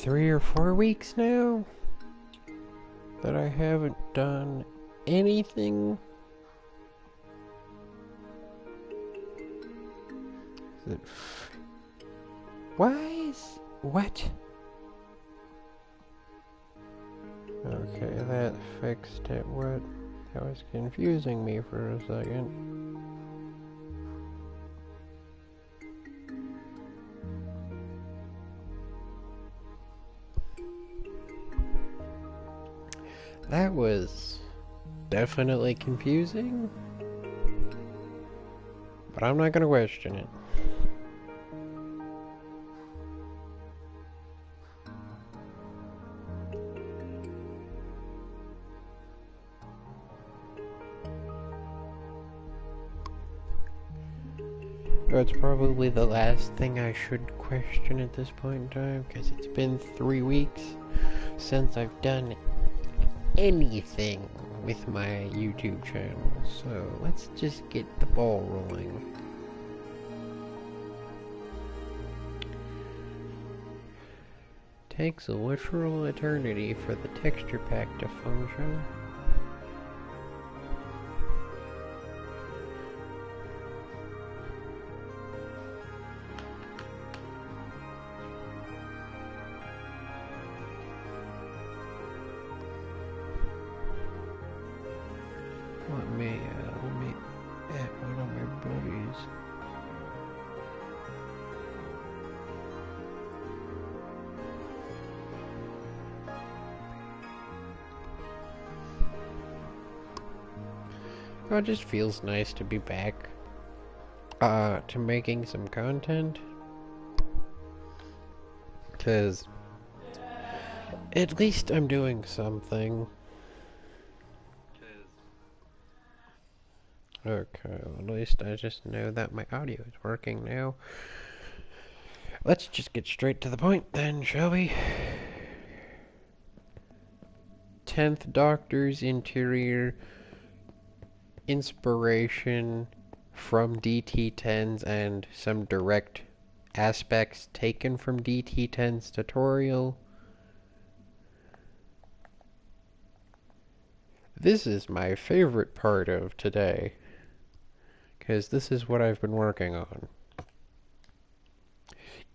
3 or 4 weeks now that I haven't done anything. What? Okay, that fixed it. What? That was confusing me for a second. That was definitely confusing, but I'm not gonna question it. It's probably the last thing I should question at this point in time, because it's been 3 weeks since I've done anything with my YouTube channel, so let's just get the ball rolling. Takes a literal eternity for the texture pack to function. Let me add one of my buddies. Oh, it just feels nice to be back to making some content, because at least I'm doing something. Okay, well, at least I just know that my audio is working now. Let's just get straight to the point then, shall we? 10th Doctor's interior inspiration from DT10's and some direct aspects taken from DT10's tutorial. This is my favorite part of today, because this is what I've been working on,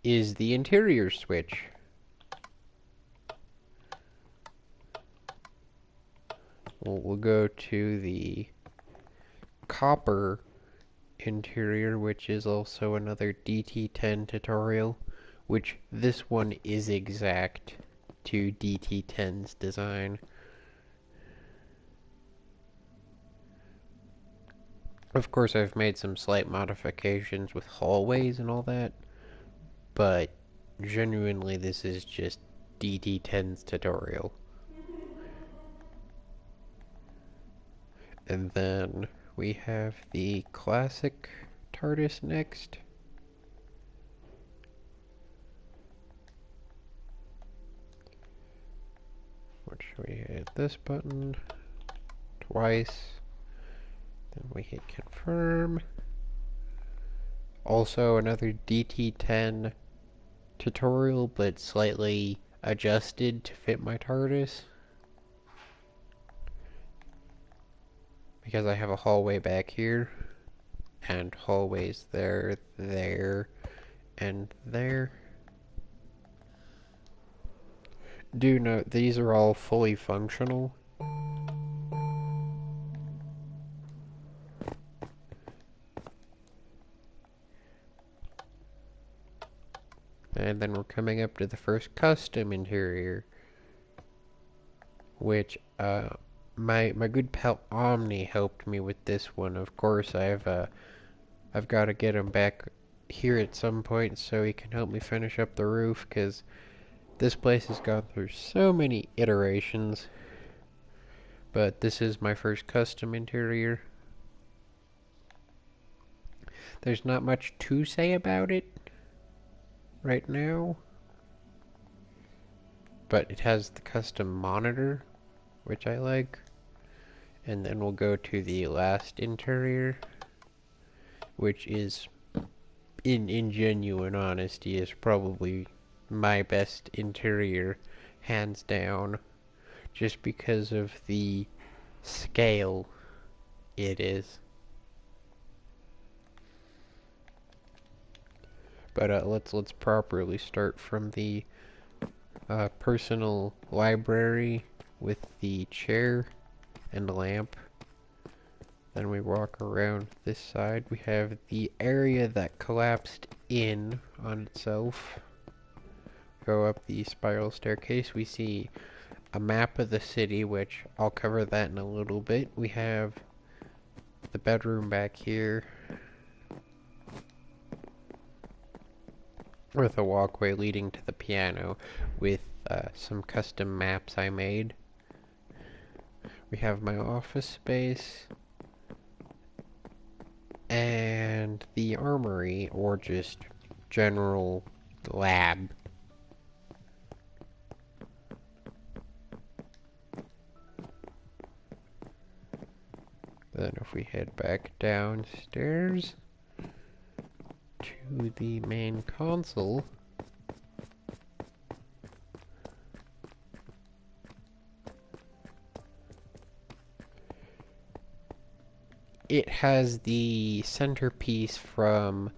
is the interior switch. We'll go to the copper interior, which is also another DT10 tutorial, which this one is exact to DT10's design. Of course, I've made some slight modifications with hallways and all that, but genuinely this is just DT10's tutorial. And then we have the classic TARDIS next. Which we hit this button twice. Then we hit confirm. Also another DT10 tutorial, but slightly adjusted to fit my TARDIS, because I have a hallway back here, and hallways there, and there. Do note, these are all fully functional. And then we're coming up to the first custom interior, which my good pal Omni helped me with this one. Of course, I've got to get him back here at some point so he can help me finish up the roof, because this place has gone through so many iterations. But this is my first custom interior. There's not much to say about it right now, but it has the custom monitor, which I like. And then we'll go to the last interior, which is, in genuine honesty, is probably my best interior, hands down, just because of the scale it is. But let's properly start from the personal library with the chair and lamp. Then we walk around this side. We have the area that collapsed in on itself. Go up the spiral staircase. We see a map of the city, which I'll cover that in a little bit. We have the bedroom back here with a walkway leading to the piano with some custom maps I made. We have my office space and the armory, or just general lab. Then if we head back downstairs to the main console, it has the centerpiece from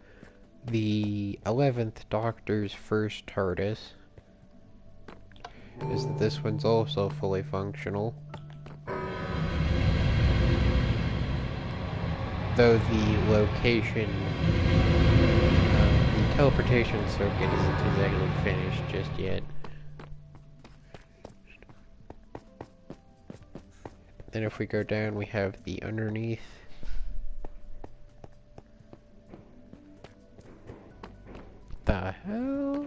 the 11th Doctor's first TARDIS. This one's also fully functional, though the location, the teleportation circuit isn't exactly finished just yet. Then if we go down, we have the underneath. The hell?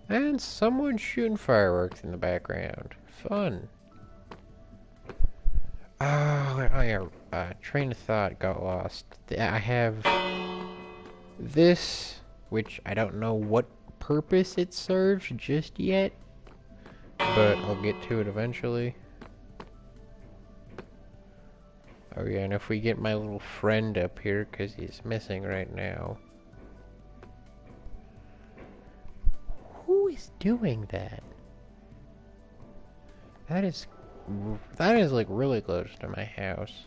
And someone shooting fireworks in the background. Fun. Oh, train of thought got lost. I have this, which I don't know what purpose it serves just yet, but I'll get to it eventually. Oh yeah, and if we get my little friend up here, because he's missing right now. Who is doing that? That is like really close to my house.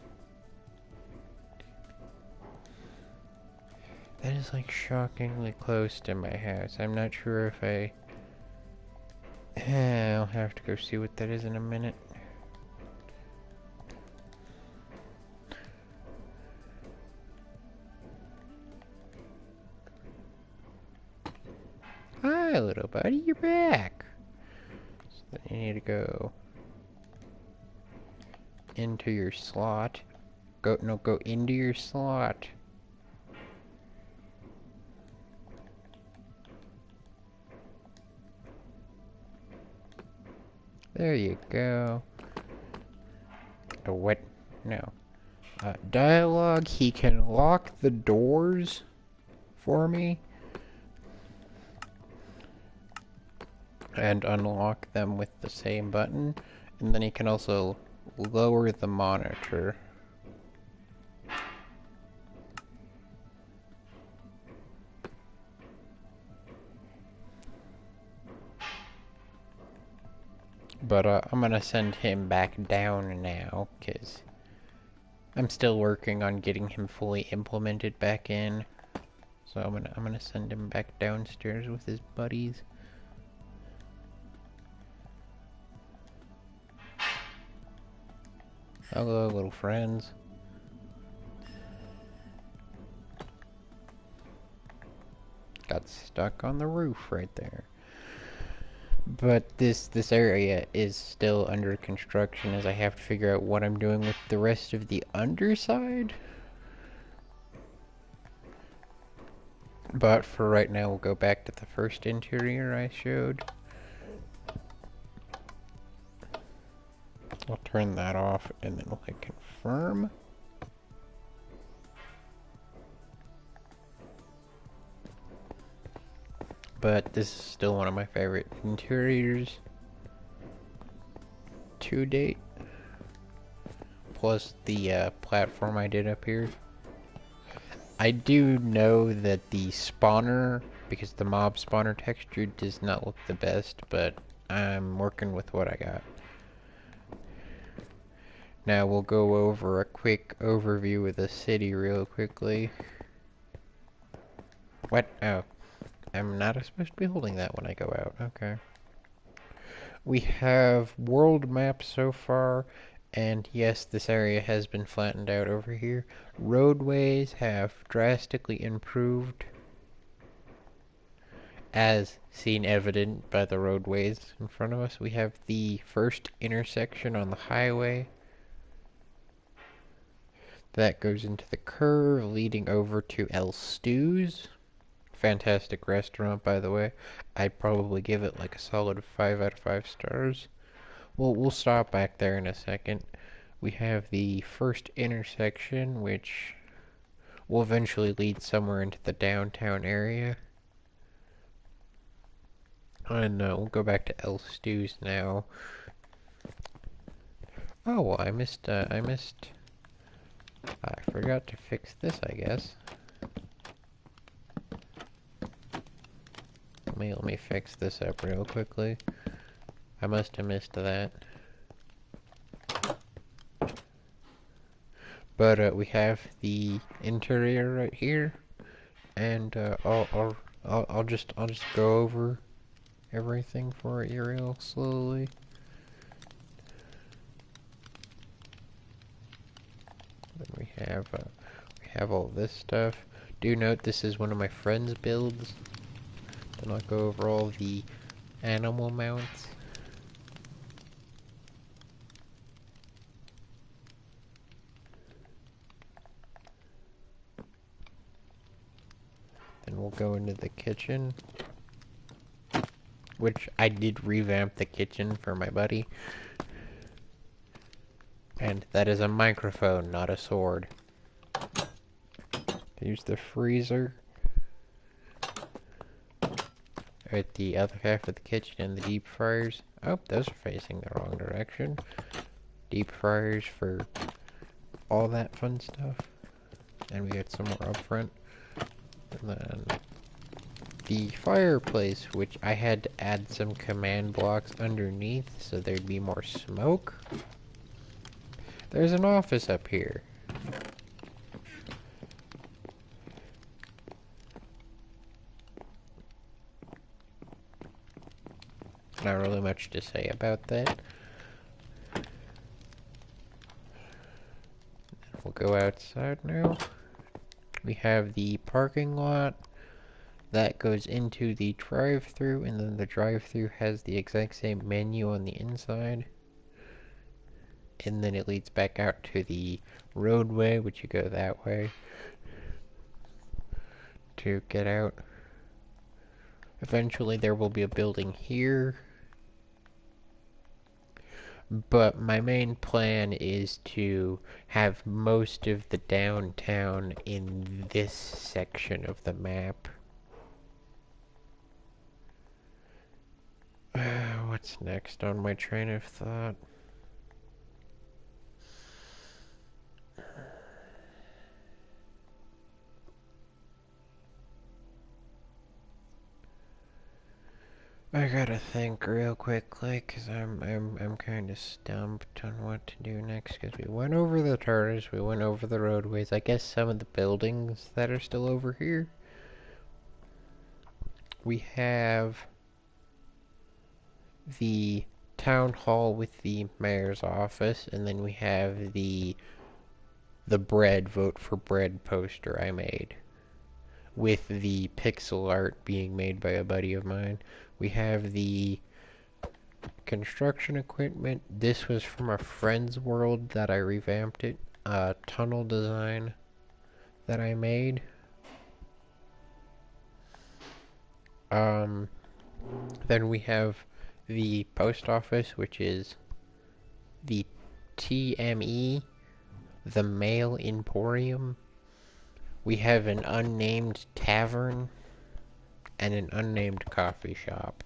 That is like shockingly close to my house. I'm not sure if I'll have to go see what that is in a minute. Hi, little buddy, you're back. So then you need to go into your slot. Go into your slot. There you go. Oh, what? No. Dialogue, he can lock the doors for me and unlock them with the same button, and then he can also lower the monitor. But I'm gonna send him back down now, because I'm still working on getting him fully implemented back in. So I'm gonna send him back downstairs with his buddies. Hello, little friends. Got stuck on the roof right there. But this area is still under construction, as I have to figure out what I'm doing with the rest of the underside. But for right now, we'll go back to the first interior I showed. I'll turn that off and then we'll hit confirm. But this is still one of my favorite interiors to date. Plus the platform I did up here. I do know that the spawner because the mob spawner texture does not look the best, but I'm working with what I got. Now we'll go over a quick overview of the city real quickly. What? Oh, I'm not supposed to be holding that when I go out. Okay. We have world maps so far, and yes, this area has been flattened out over here. Roadways have drastically improved, as seen evident by the roadways in front of us. We have the first intersection on the highway. That goes into the curve leading over to El Stew's. Fantastic restaurant, by the way. I'd probably give it like a solid 5 out of 5 stars. Well, we'll stop back there in a second. We have the first intersection, which will eventually lead somewhere into the downtown area. And we'll go back to El Stew's now. Oh, well, I forgot to fix this, I guess. Let me fix this up real quickly. I must have missed that. But we have the interior right here, and I'll just go over everything for you real slowly. Then we have all this stuff. Do note this is one of my friend's builds. Then I'll go over all the animal mounts. Then we'll go into the kitchen, which I did revamp the kitchen for my buddy. And that is a microphone, not a sword. Here's the freezer. At the other half of the kitchen, and the deep fryers. Oh, those are facing the wrong direction. Deep fryers for all that fun stuff. And we got some more up front. And then the fireplace, which I had to add some command blocks underneath so there'd be more smoke. There's an office up here. Not really much to say about that. We'll go outside now. We have the parking lot that goes into the drive-thru, and then the drive-thru has the exact same menu on the inside. And then it leads back out to the roadway, which you go that way to get out. Eventually there will be a building here, but my main plan is to have most of the downtown in this section of the map. What's next on my train of thought? I gotta think real quickly, cause I'm kind of stumped on what to do next. Cause we went over the Tardis, we went over the roadways. I guess some of the buildings that are still over here. We have the town hall with the mayor's office, and then we have the bread vote for bread poster I made, with the pixel art being made by a buddy of mine. We have the construction equipment. This was from a friend's world that I revamped it. Tunnel design that I made. Then we have the post office, which is the TME, the Mail Emporium. We have an unnamed tavern and an unnamed coffee shop.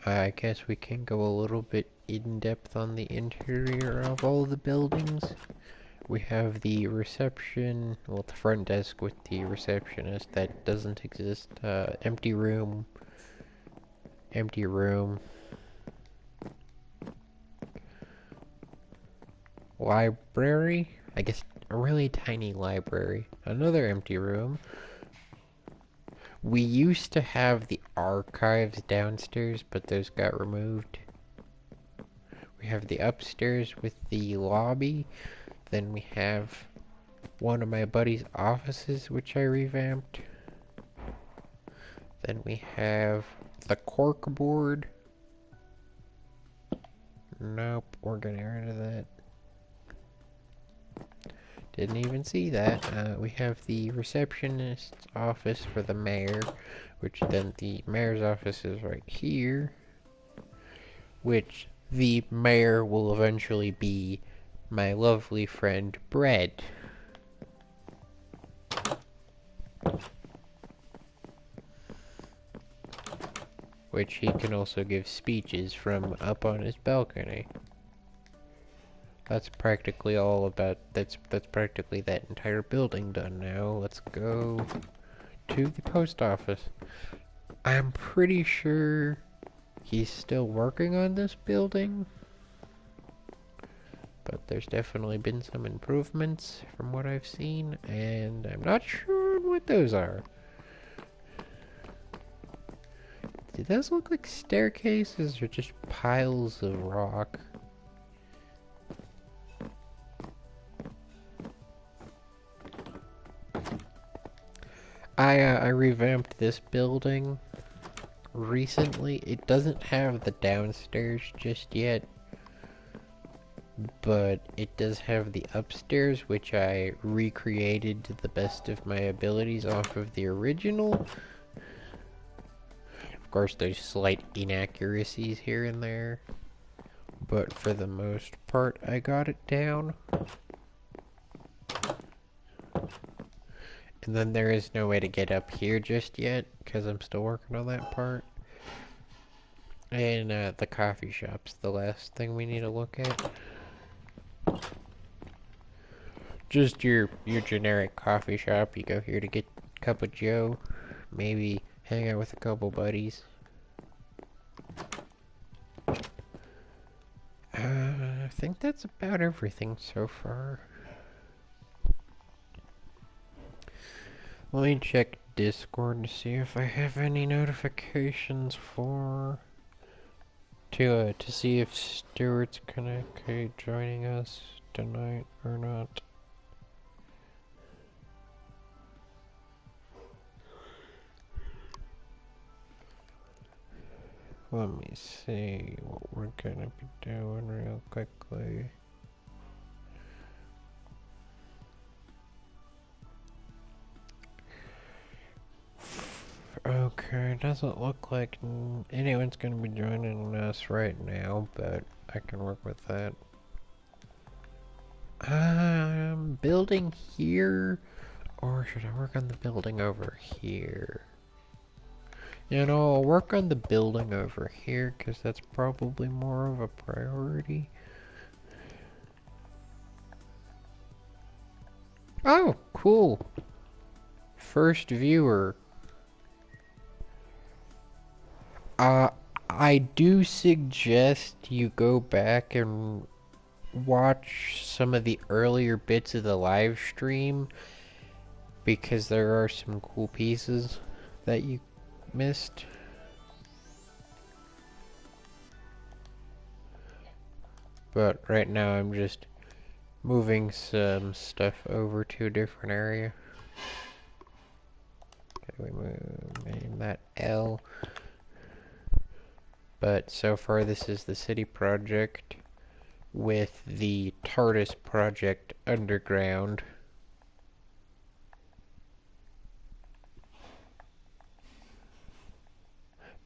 I guess we can go a little bit in depth on the interior of all the buildings. We have the reception, well, the front desk with the receptionist that doesn't exist. Empty room, empty room. Library? I guess a really tiny library. Another empty room. We used to have the archives downstairs, but those got removed. We have the upstairs with the lobby. Then we have one of my buddy's offices, which I revamped. Then we have the corkboard. Nope, we're getting rid of that. Didn't even see that. We have the receptionist's office for the mayor, which then the mayor's office is right here, which the mayor will eventually be my lovely friend Bread. Which he can also give speeches from up on his balcony. That's practically all about, that's practically that entire building done now. Let's go to the post office. I'm pretty sure he's still working on this building, but there's definitely been some improvements from what I've seen, and I'm not sure what those are. Do those look like staircases or just piles of rock? I revamped this building recently. It doesn't have the downstairs just yet, but it does have the upstairs, which I recreated to the best of my abilities off of the original. Of course, there's slight inaccuracies here and there, but for the most part, I got it down. And then there is no way to get up here just yet, because I'm still working on that part. And the coffee shop's the last thing we need to look at. Just your generic coffee shop. You go here to get a cup of joe, maybe hang out with a couple buddies. I think that's about everything so far. Let me check Discord to see if I have any notifications to see if Stuart's connected joining us tonight or not. Let me see what we're gonna be doing real quickly. Okay, doesn't look like anyone's gonna be joining us right now, but I can work with that. Building here, or should I work on the building over here? You know, I'll work on the building over here, because that's probably more of a priority. Oh, cool. First viewer. I do suggest you go back and watch some of the earlier bits of the live stream, because there are some cool pieces that you missed. But right now I'm just moving some stuff over to a different area. Okay, we name that L. But so far this is the city project with the Tardis project underground.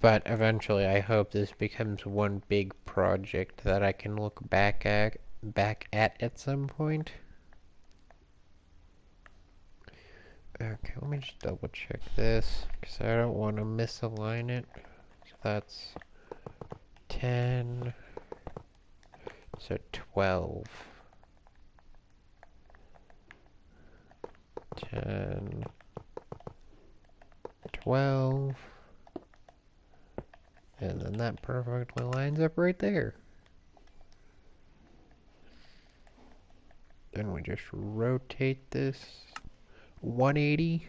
But eventually I hope this becomes one big project that I can look back at some point. Okay, let me just double check this, because I don't want to misalign it. So that's 10, so 12. 10, 12, and then that perfectly lines up right there. Then we just rotate this 180.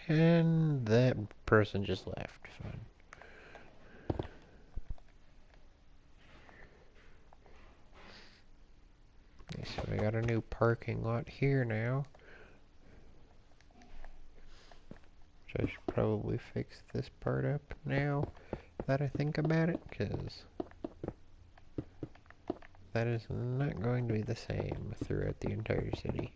And that person just left. Fine. Okay, so we got a new parking lot here now. So I should probably fix this part up now that I think about it, because that is not going to be the same throughout the entire city.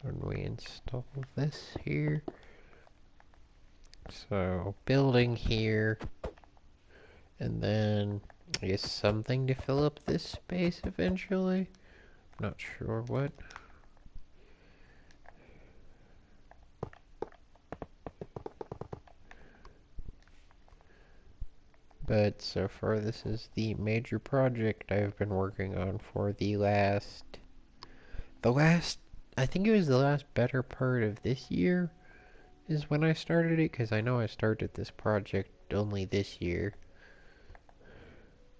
When we install this here, so building here, and then I guess something to fill up this space eventually. Not sure what. But so far this is the major project I've been working on for the last, I think it was the last better part of this year is when I started it, because I know I started this project only this year.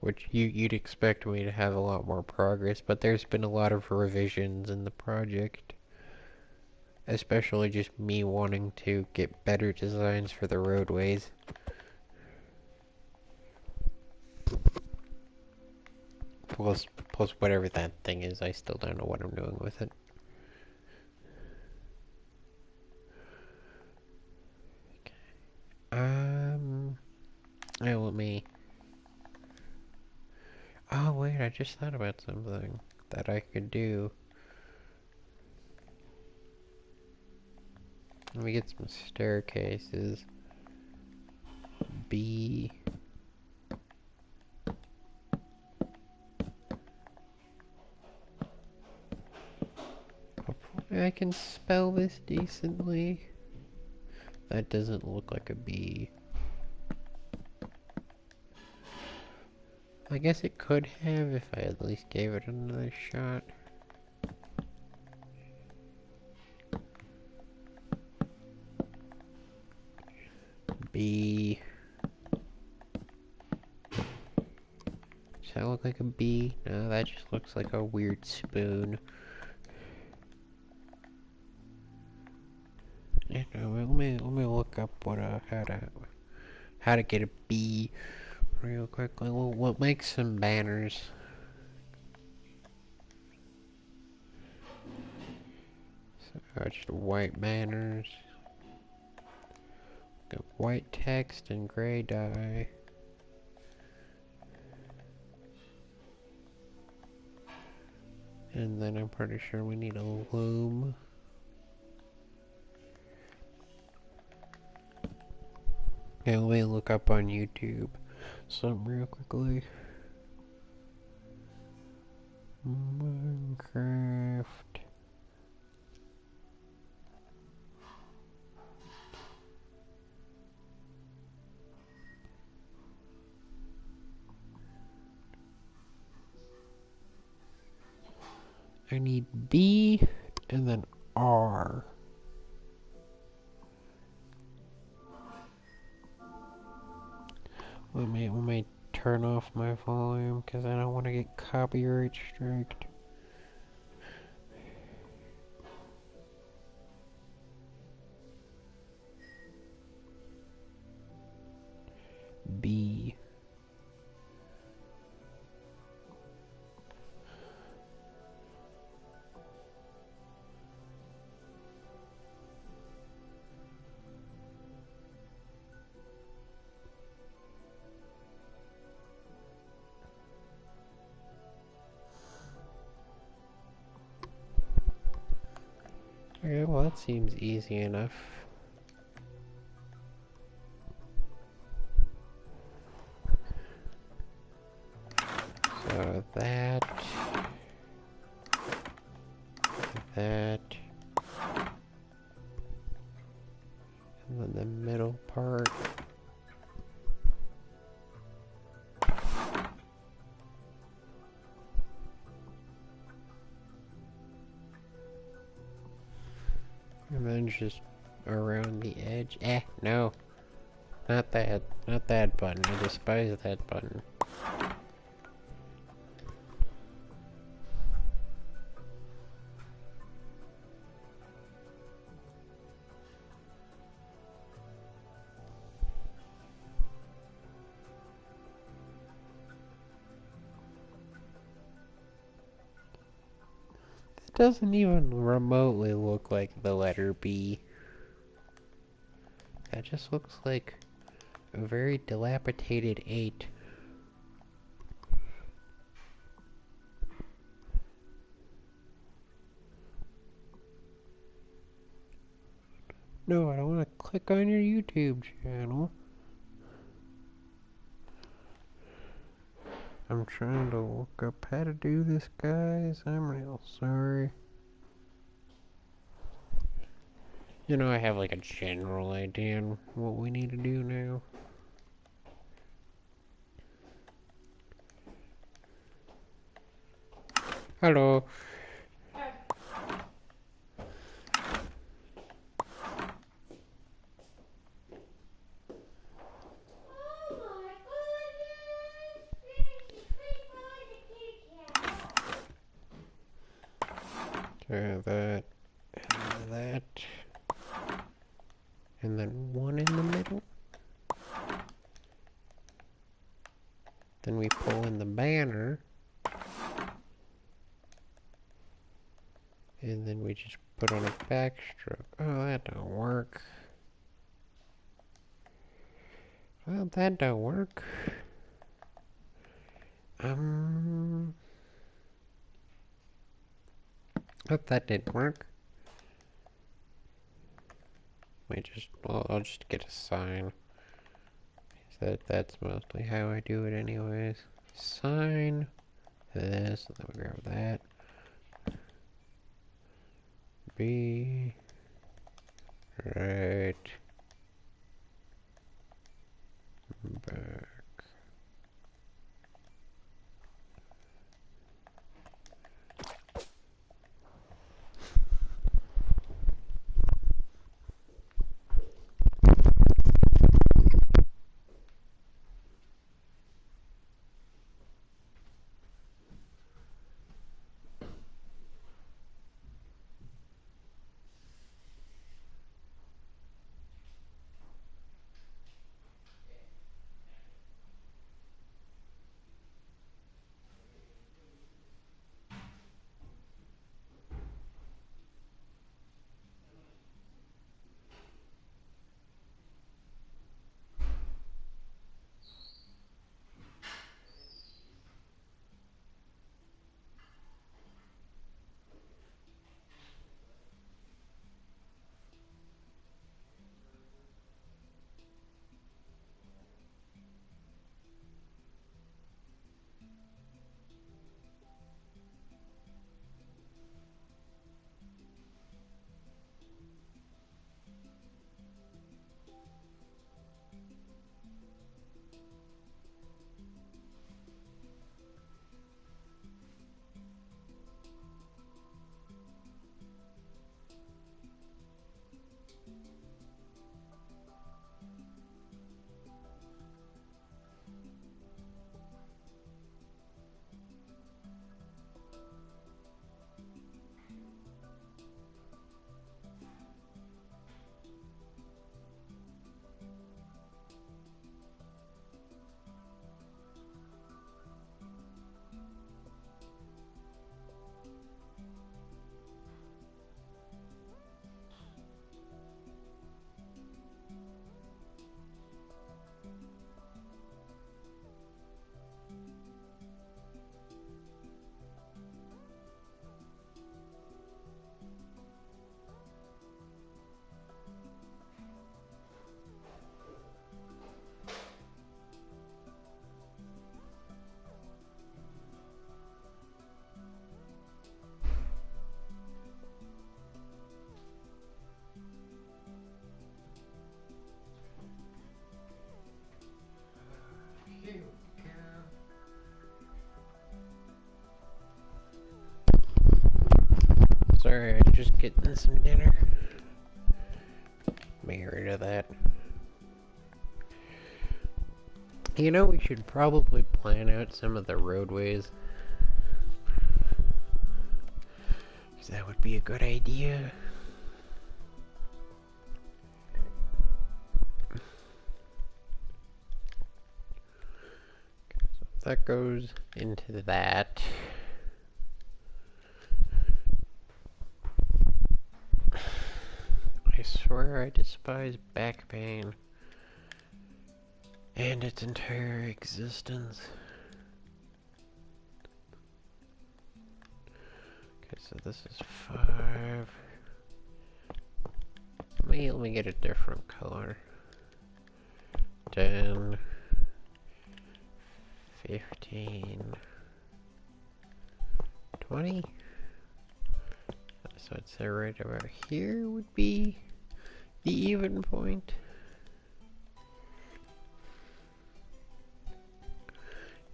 Which you'd expect me to have a lot more progress, but there's been a lot of revisions in the project. Especially just me wanting to get better designs for the roadways. Plus whatever that thing is, I still don't know what I'm doing with it. Let me... Oh wait, I just thought about something that I could do. Let me get some staircases. B. Hopefully I can spell this decently. That doesn't look like a B. I guess it could have if I at least gave it another shot. B. Does that look like a B? No, that just looks like a weird spoon. Yeah, no, let me look up what how to get a B real quickly. We'll make some banners. So just white banners. Got white text and gray dye. And then I'm pretty sure we need a loom. Okay, let me look up on YouTube something real quickly. Minecraft. I need B and then R. Let me turn off my volume because I don't want to get copyright striked. B. Okay, well that seems easy enough. So that, and then the middle part. buttons just around the edge. No. Not that. Not that button. I despise that button. It doesn't even remotely look like the letter B. That just looks like a very dilapidated 8. No, I don't want to click on your YouTube channel. I'm trying to look up how to do this, guys. I'm real sorry. You know, I have like a general idea on what we need to do now. Hello. That, and that, and then one in the middle. Then we pull in the banner, and then we just put on a backstroke. Oh, that don't work. Well, that don't work. Oh, that didn't work. I'll just get a sign. That's mostly how I do it anyways. Sign this, and then we grab that. B. Right. Back. Sorry, I'm just getting some dinner. me get rid of that. You know, we should probably plan out some of the roadways. Because that would be a good idea. Okay, so that goes into that. I swear I despise back pain and its entire existence. Okay, so this is 5. Let me get a different color. 10, 15, 20. So I'd say right about here would be the even point.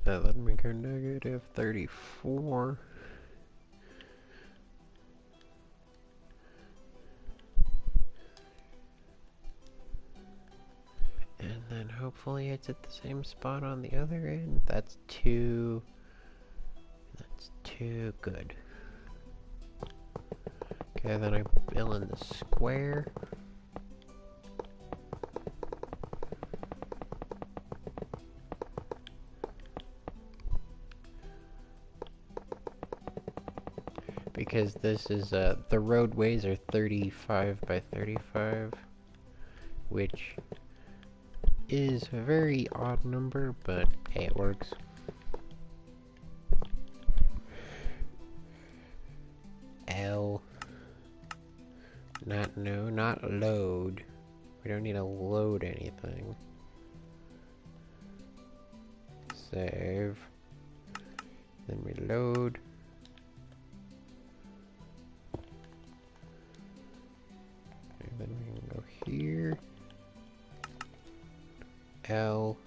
That let me go negative 34. And then hopefully it's at the same spot on the other end. That's too good. Okay, then I fill in the square. Because this is, the roadways are 35 by 35, which is a very odd number, but hey, it works. L. Not load. We don't need to load anything. Save. Then we load. And then we can go here. L.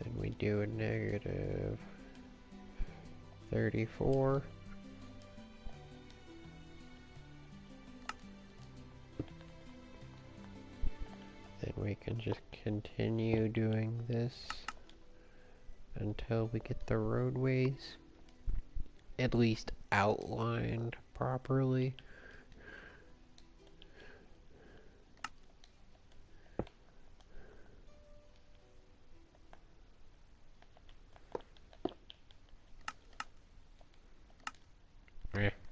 Then we do a negative 34. Then we can just continue doing this until we get the roadways at least outlined properly.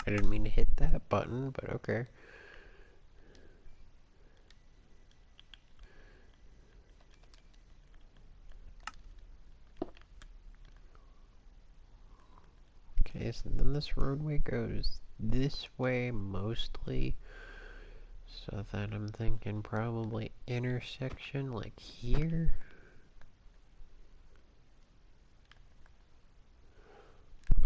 I didn't mean to hit that button, but okay. Okay, so then this roadway goes this way mostly. So then I'm thinking probably intersection like here.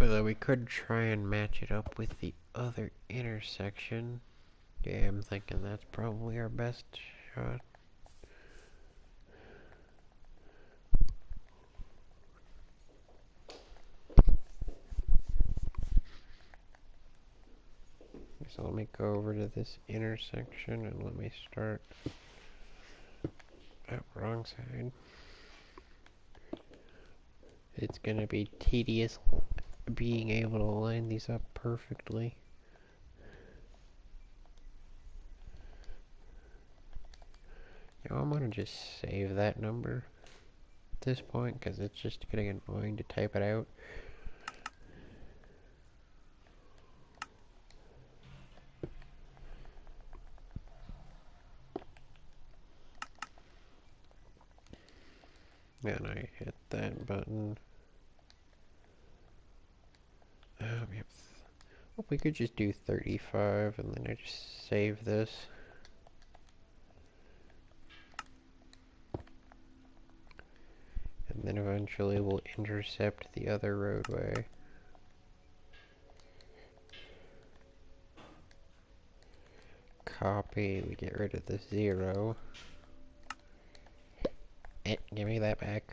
Although we could try and match it up with the other intersection. Yeah, I'm thinking that's probably our best shot. So let me go over to this intersection and let me start. Oh, wrong side. It's gonna be tedious being able to line these up perfectly. You know, I'm gonna just save that number at this point because it's just getting annoying to type it out. And I hit that button. Yep. Well, we could just do 35 and then I just save this. And then eventually we'll intercept the other roadway. Copy, we get rid of the 0. Give me that back.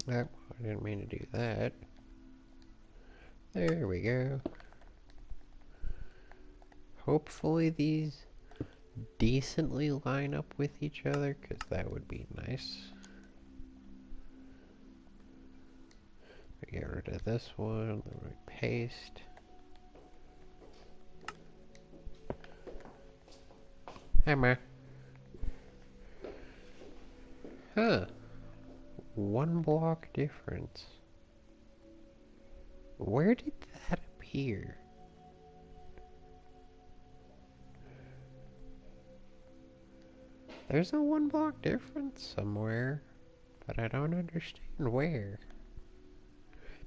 That, I didn't mean to do that. There we go. Hopefully these decently line up with each other, because that would be nice. We get rid of this one, then we paste. Hey, ma. Huh. 1 block difference. Where did that appear? There's a 1 block difference somewhere, but I don't understand where.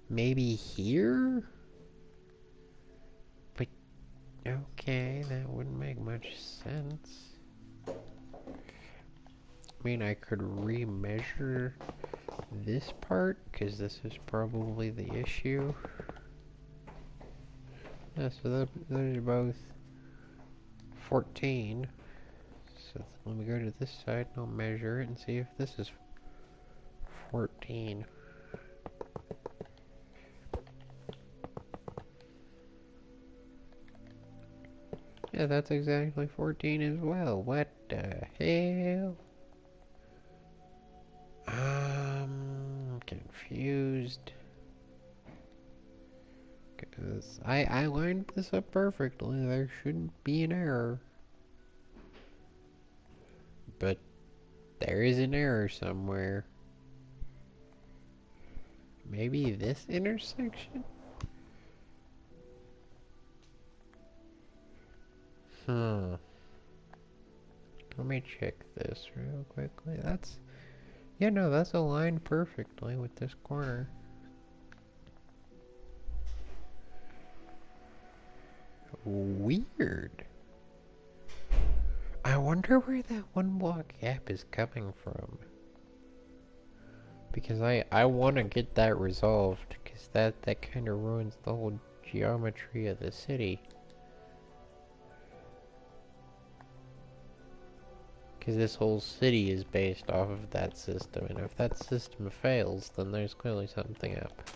Maybe here? But, okay, that wouldn't make much sense. I mean, I could remeasure this part, because this is probably the issue. Yeah, so those are both 14. So let me go to this side and I'll measure it and see if this is 14. Yeah, that's exactly 14 as well. What the hell? I'm confused. Because I lined this up perfectly. There shouldn't be an error. But there is an error somewhere. Maybe this intersection? Huh. Let me check this real quickly. That's... yeah, no, that's aligned perfectly with this corner. Weird. I wonder where that 1 block gap is coming from. Because I want to get that resolved, because that kind of ruins the whole geometry of the city. Because this whole city is based off of that system, and if that system fails, then there's clearly something up.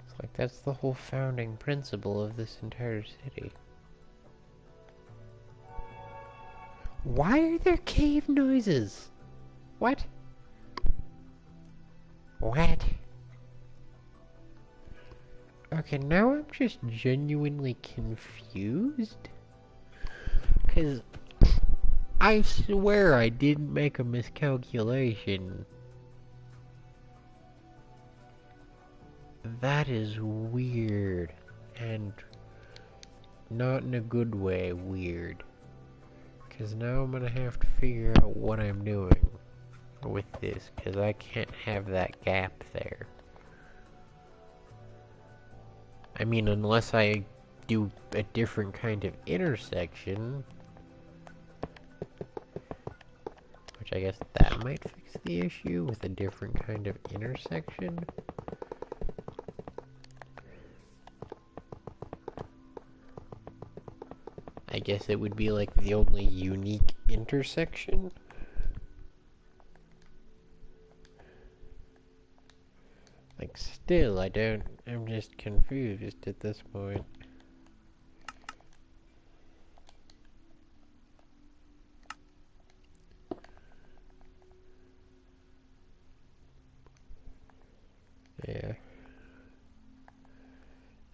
It's like that's the whole founding principle of this entire city. Why are there cave noises? What? What? Okay, now I'm just genuinely confused. Because I swear I didn't make a miscalculation. That is weird. And not in a good way weird. Because now I'm gonna have to figure out what I'm doing with this. Because I can't have that gap there. I mean, unless I do a different kind of intersection. Which I guess that might fix the issue with a different kind of intersection. I guess it would be like the only unique intersection. Like, still, I'm just confused at this point. Yeah.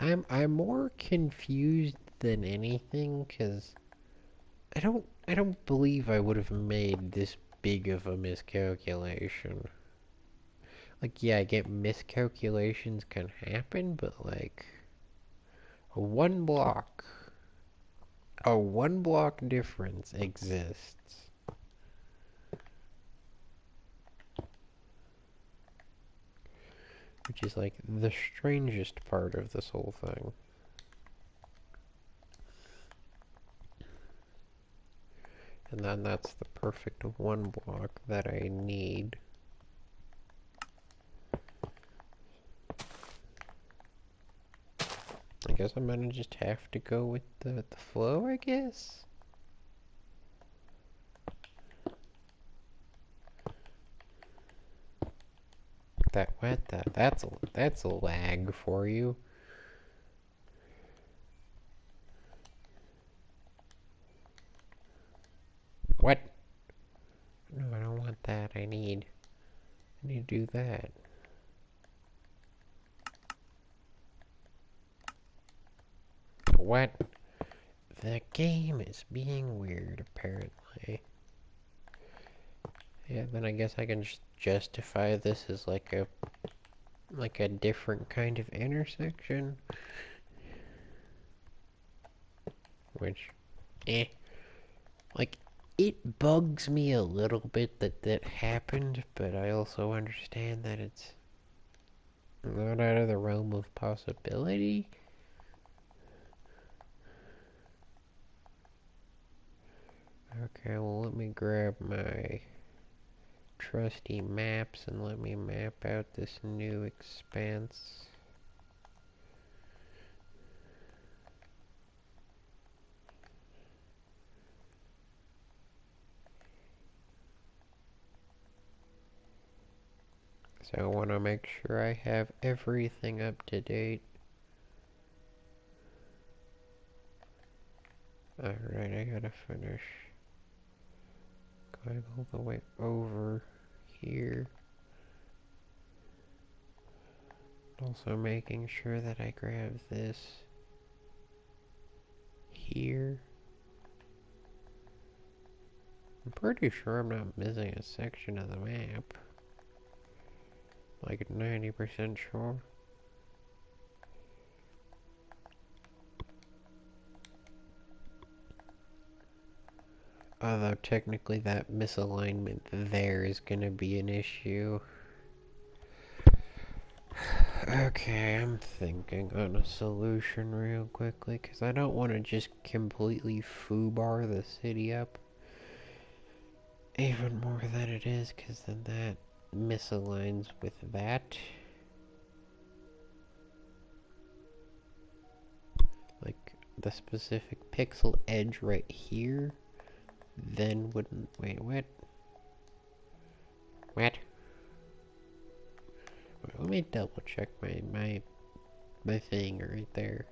I'm more confused than anything, cause I don't believe I would have made this big of a miscalculation. Like, yeah, I get miscalculations can happen, but like a 1 block difference exists. Which is like the strangest part of this whole thing. And then that's the perfect 1 block that I need. I guess I'm gonna just have to go with the flow, I guess. That's a lag for you. What? No, I don't want that. I need to do that. What? The game is being weird, apparently. Yeah, then I guess I can just justify this as like a different kind of intersection. Which, like, it bugs me a little bit that happened, but I also understand that it's not out of the realm of possibility. Okay, well, let me grab my trusty maps and let me map out this new expanse. So I want to make sure I have everything up to date. Alright, I gotta finish going all the way over here. Also making sure that I grab this here. I'm pretty sure I'm not missing a section of the map. Like 90% sure. Although technically that misalignment there is gonna be an issue. Okay, I'm thinking on a solution real quickly, because I don't want to just completely foobar the city up even more than it is, because then that misaligns with that. Like, the specific pixel edge right here, then wouldn't... Wait, what? What? Wait, let me double check my thing right there.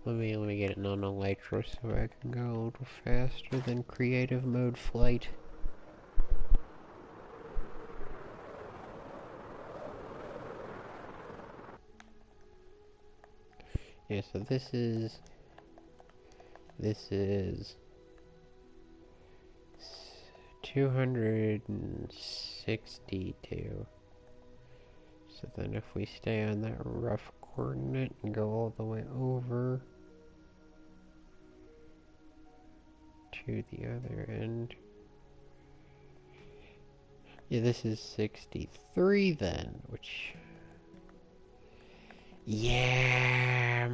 Let me get it on Electro so I can go a little faster than creative mode flight. Yeah, so this is 262. So then if we stay on that rough coordinate and go all the way over to the other end. Yeah, this is 63 then, which... Yeah,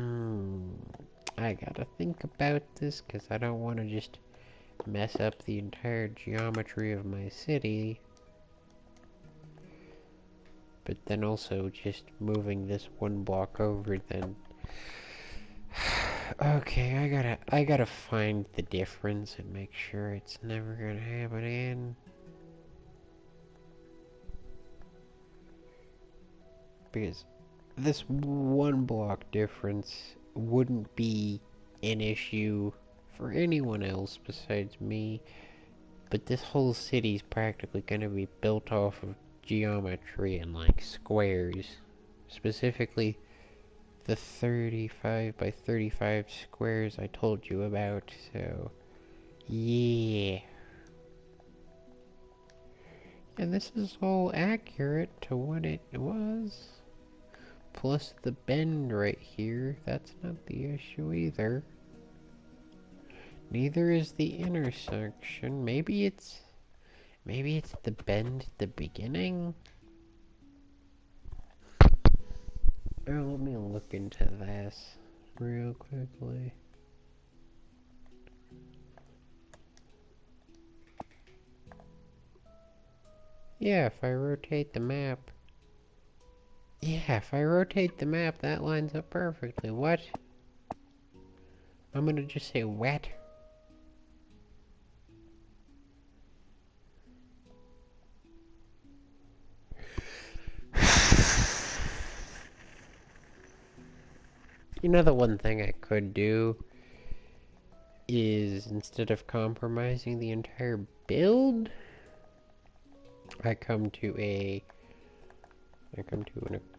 I gotta think about this, because I don't want to just mess up the entire geometry of my city. But then also just moving this one block over then... Okay, I gotta find the difference and make sure it's never gonna happen again. Because this one block difference wouldn't be an issue for anyone else besides me, but this whole city's practically gonna be built off of geometry and like squares, specifically the 35 by 35 squares I told you about, so yeah. And this is all accurate to what it was. Plus the bend right here, that's not the issue either. Neither is the intersection. Maybe it's the bend at the beginning? Oh, let me look into this real quickly. Yeah, if I rotate the map, Yeah, if I rotate the map, that lines up perfectly. What? I'm gonna just say what? You know, the one thing I could do is, instead of compromising the entire build, I come to an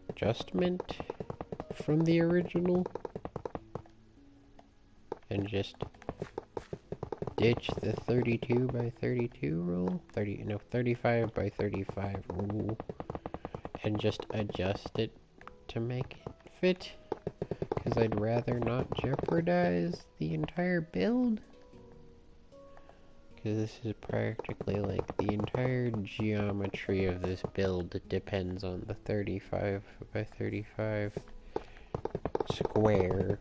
adjustment from the original and just ditch the 32 by 32 rule, 35 by 35 rule, and just adjust it to make it fit, because I'd rather not jeopardize the entire build, because this is practically like the entire geometry of this build depends on the 35 by 35 square.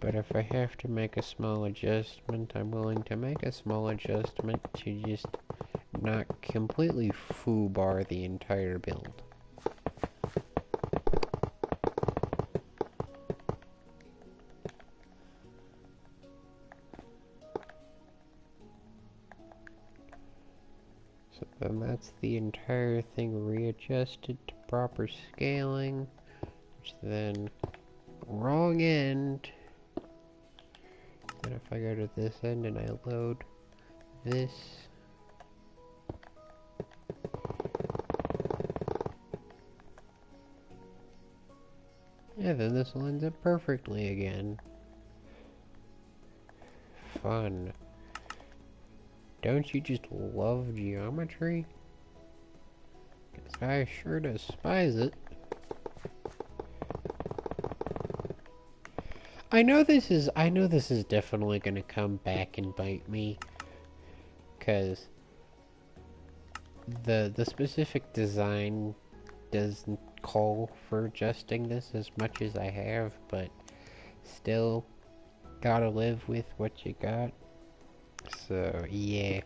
But if I have to make a small adjustment, I'm willing to make a small adjustment to just not completely foobar the entire build. So then that's the entire thing readjusted to proper scaling, which then wrong end. And if I go to this end and I load this, yeah, then this lines up perfectly again. Fun. Don't you just love geometry? 'Cause I sure despise it. I know this is definitely gonna come back and bite me, 'cause the specific design doesn't call for adjusting this as much as I have, but still gotta live with what you got. So yeah.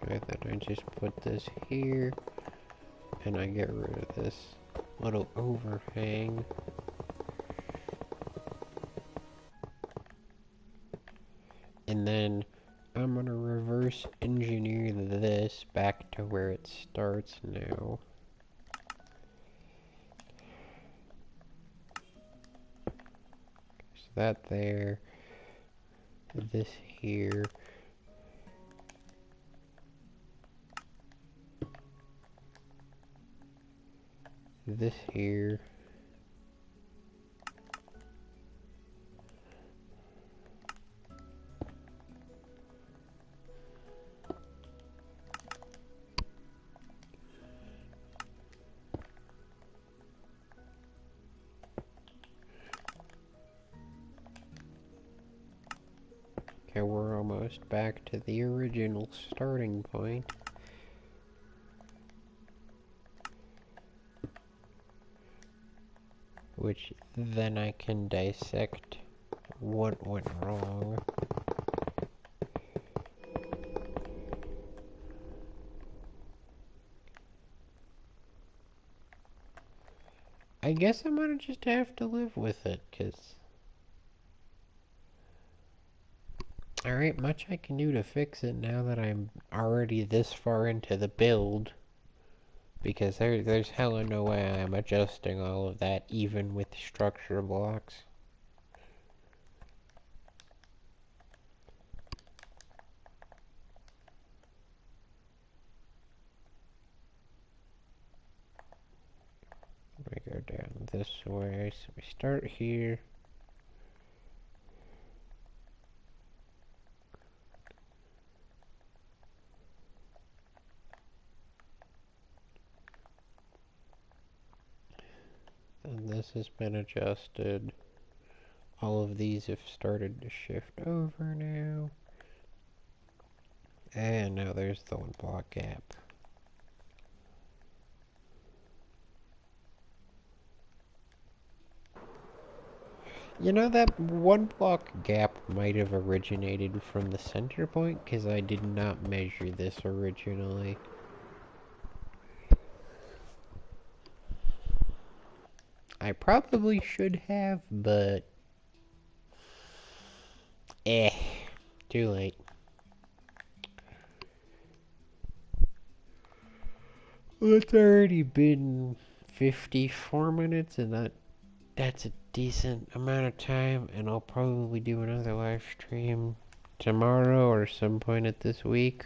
Right, then I just put this here and I get rid of this little overhang. And then I'm gonna reverse engineer this back to where it starts now. So that there, this here, this here, okay, we're almost back to the original starting point. Which then I can dissect what went wrong. I guess I'm gonna just have to live with it, 'cause there ain't much I can do to fix it now that I'm already this far into the build. Because there's hella no way I'm adjusting all of that, even with structure blocks. We go down this way, so we start here. And this has been adjusted. All of these have started to shift over now. And now there's the 1 block gap. You know, that one block gap might have originated from the center point, because I did not measure this originally. I probably should have, but... too late. Well, it's already been 54 minutes, and that's a decent amount of time, and I'll probably do another live stream tomorrow or some point at this week.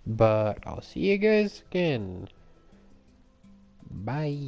But I'll see you guys again. Bye.